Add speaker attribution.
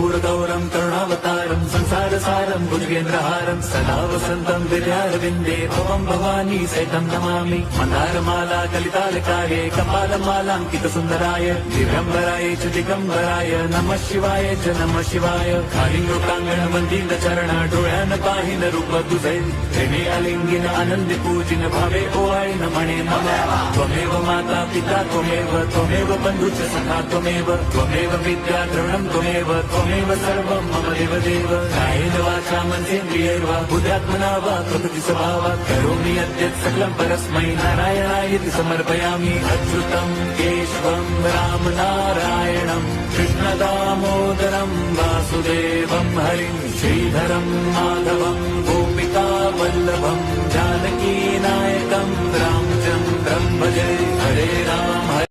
Speaker 1: कर्पूरगौरं करुणावतारं संसारसारं भुजगेन्द्रहारं सदा वसन्तं विद्यारविन्दे भवं भवानी सहितं नमामि। मन्दारमाला कलितालकारे कपालमालाङ्कितसुन्दराय दिव्यम्बराय च दिगम्बराय नमः शिवाय च नमः शिवाय। कालिङ्गोकाङ्गणवन्दित चरण डोळ्यान पाहिन रूप तुझे प्रेमे अलिंगिन आनंदी पूजिन भावे ओवाळीन म्हणे नमः। त्वमेव माता पिता त्वमेव बन्धुश्च सखा त्वमेव विद्या द्रवणं त्वमेव सर्वं मम देवदेव। कायेन वाचा मनसेन्द्रियैर्वा बुद्ध्यात्मना वा प्रकृति स्वभावात् करोमि यद्यत् सकलं परस्मै नारायणायेति समर्पयामि। अच्युतं केशवं राम नारायणं कृष्णदामोदरं वासुदेवं हरिं श्रीधरं माधवं गोपिका वल्लभं जानकी नायकं रामचन्द्रं भजे। हरे राम